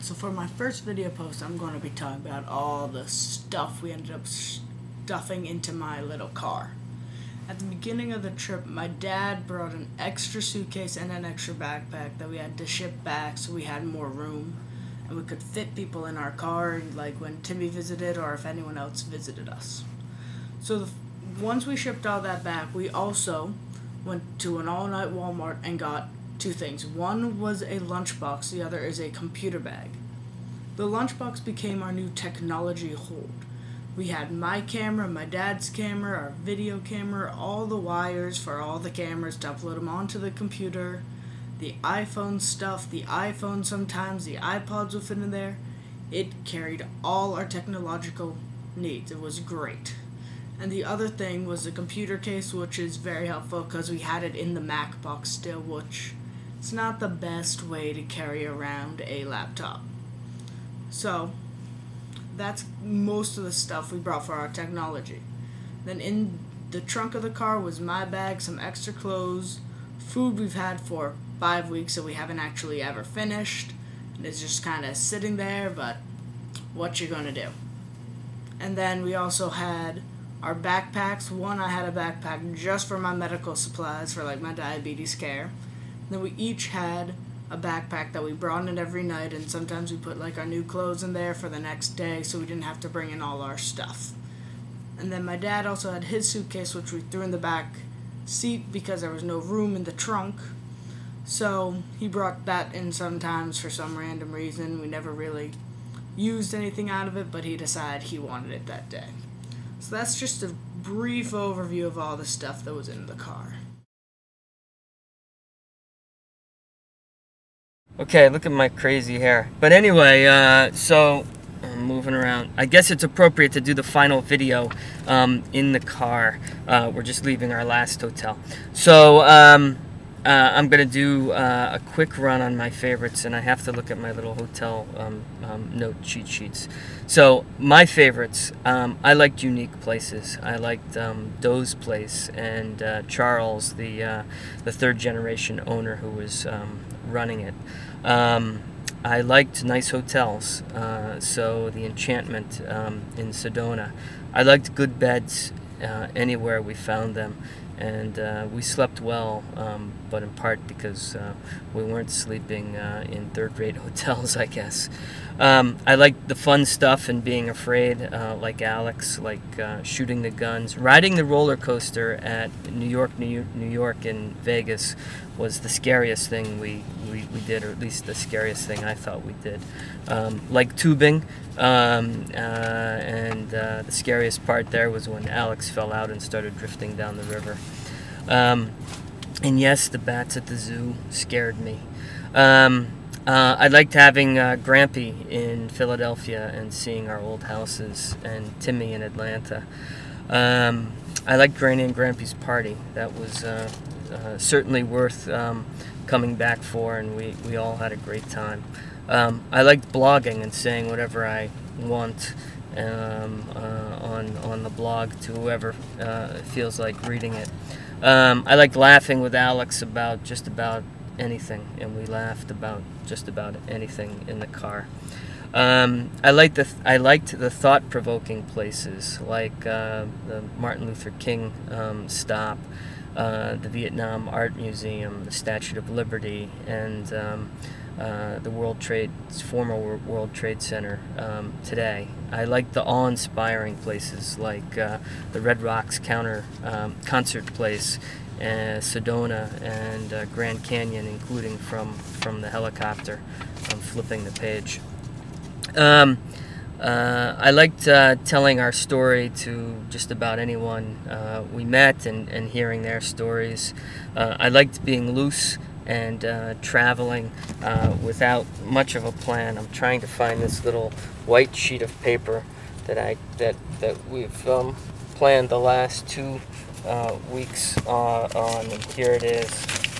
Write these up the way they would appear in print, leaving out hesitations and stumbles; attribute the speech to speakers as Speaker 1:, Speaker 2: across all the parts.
Speaker 1: So for my first video post, I'm going to be talking about all the stuff we ended up stuffing into my little car. At the beginning of the trip, my dad brought an extra suitcase and an extra backpack that we had to ship back so we had more room and we could fit people in our car, like when Timmy visited or if anyone else visited us. So once we shipped all that back, we also went to an all-night Walmart and got two things. One was a lunchbox, the other is a computer bag. The lunchbox became our new technology hold. We had my camera, my dad's camera, our video camera, all the wires for all the cameras to upload them onto the computer, the iPhone stuff, the iPhone sometimes, the iPods would fit in there. It carried all our technological needs. It was great. And the other thing was the computer case, which is very helpful because we had it in the Mac box still, which it's not the best way to carry around a laptop. So that's most of the stuff we brought for our technology. Then in the trunk of the car was my bag, some extra clothes, food we've had for 5 weeks that we haven't actually ever finished, and it's just kind of sitting there, but what you gonna do? And then we also had our backpacks. One, I had a backpack just for my medical supplies for like my diabetes care. Then we each had a backpack that we brought in every night, and sometimes we put like our new clothes in there for the next day so we didn't have to bring in all our stuff. And then my dad also had his suitcase, which we threw in the back seat because there was no room in the trunk. So he brought that in sometimes for some random reason. We never really used anything out of it, but he decided he wanted it that day. So that's just a brief overview of all the stuff that was in the car.
Speaker 2: Okay, look at my crazy hair. But anyway, so I'm moving around. I guess it's appropriate to do the final video in the car. We're just leaving our last hotel. So I'm going to do a quick run on my favorites, and I have to look at my little hotel note cheat sheets. So my favorites, I liked unique places. I liked Doe's place and Charles, the third generation owner who was running it. I liked nice hotels, so the Enchantment in Sedona. I liked good beds anywhere we found them, and we slept well, but in part because we weren't sleeping in third-rate hotels, I guess. I liked the fun stuff and being afraid, like Alex, like shooting the guns. Riding the roller coaster at New York and Vegas was the scariest thing we did, or at least the scariest thing I thought we did. Like tubing, and the scariest part there was when Alex fell out and started drifting down the river. And yes, the bats at the zoo scared me. I liked having Grampy in Philadelphia and seeing our old houses, and Timmy in Atlanta. I liked Granny and Grampy's party. That was certainly worth coming back for, and we all had a great time. I liked blogging and saying whatever I want on the blog to whoever feels like reading it. I liked laughing with Alex about just about anything, and we laughed about just about anything in the car. I liked the thought-provoking places, like the Martin Luther King stop, the Vietnam Art Museum, the Statue of Liberty, and the former World Trade Center today. I like the awe-inspiring places like the Red Rocks concert place, Sedona, and Grand Canyon, including from the helicopter. I'm flipping the page. I liked telling our story to just about anyone we met and hearing their stories. I liked being loose and traveling without much of a plan. I'm trying to find this little white sheet of paper that we've planned the last 2 weeks on, and here it is.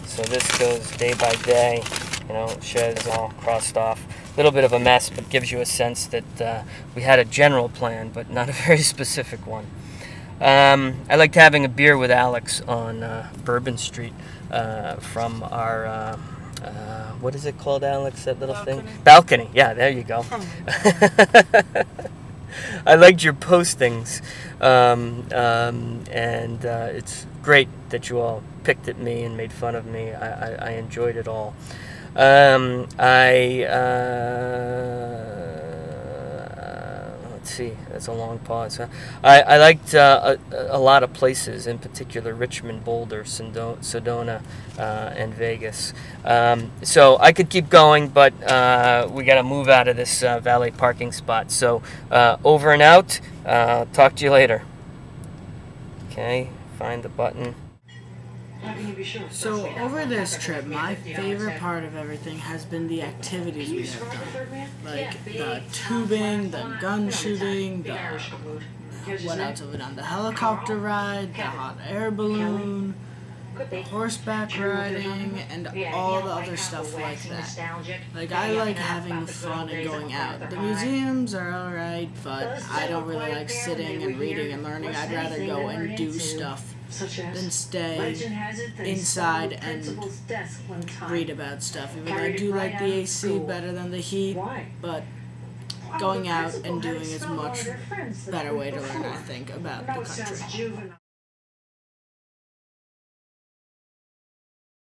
Speaker 2: So this goes day by day. You know, Shez all crossed off. A little bit of a mess, but gives you a sense that we had a general plan, but not a very specific one. I liked having a beer with Alex on Bourbon Street from our what is it called, Alex? That little
Speaker 1: Balcony.
Speaker 2: thing? Balcony. Yeah, there you go. I liked your postings, and it's great that you all picked at me and made fun of me. I enjoyed it all. Let's see, that's a long pause. Huh? I liked a lot of places, in particular Richmond, Boulder, Sedona, and Vegas. So I could keep going, but we got to move out of this valet parking spot. So over and out. Talk to you later. Okay, find the button.
Speaker 1: So over this trip, my favorite part of everything has been the activities we have done. Like the tubing, the gun shooting, what else have we done? The helicopter ride, the hot air balloon, the horseback riding, and all the other stuff like that. Like, I like having fun and going out. The museums are alright, but I don't really like sitting and reading and learning. I'd rather go and do stuff than stay inside and read about stuff. Even though I do like the AC better than the heat, but going out and doing is a much better way to learn, I think, about the country.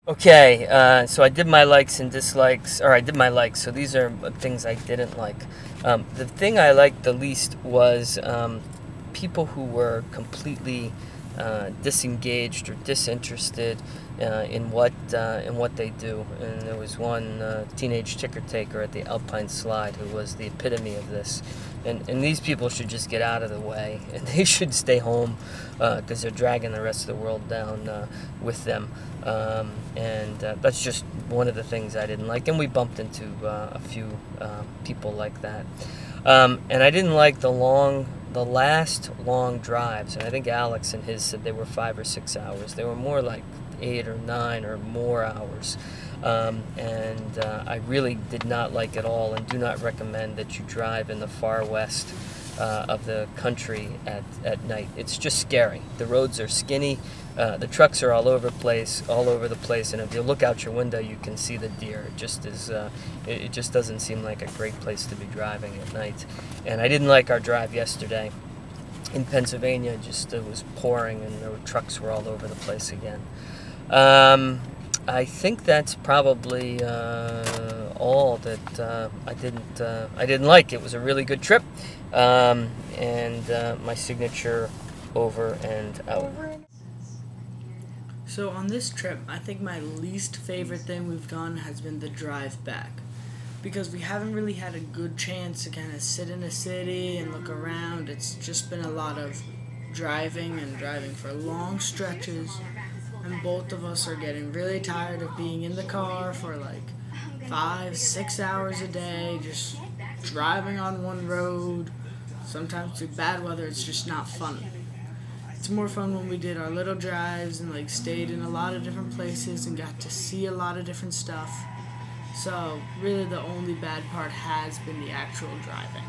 Speaker 2: Okay, so I did my likes and dislikes, or I did my likes, so these are things I didn't like. The thing I liked the least was people who were completely disengaged or disinterested in what they do. And there was one teenage ticker taker at the Alpine Slide who was the epitome of this. And these people should just get out of the way, and they should stay home because they're dragging the rest of the world down with them. And that's just one of the things I didn't like. And we bumped into a few people like that. And I didn't like the last long drives. And I think Alex and his said they were 5 or 6 hours. They were more like 8 or 9 or more hours. And I really did not like it all, and do not recommend that you drive in the far west of the country at night. It's just scary. The roads are skinny. The trucks are all over the place, and if you look out your window, you can see the deer. It just is. It just doesn't seem like a great place to be driving at night. And I didn't like our drive yesterday in Pennsylvania. Just it was pouring, and the trucks were all over the place again. I think that's probably all that I didn't like. It was a really good trip, and my signature over and out.
Speaker 1: So on this trip, I think my least favorite thing we've done has been the drive back, because we haven't really had a good chance to kind of sit in a city and look around. It's just been a lot of driving for long stretches. And both of us are getting really tired of being in the car for like 5-6 hours a day, just driving on one road. Sometimes through bad weather, it's just not fun. It's more fun when we did our little drives and like stayed in a lot of different places and got to see a lot of different stuff. So really the only bad part has been the actual driving.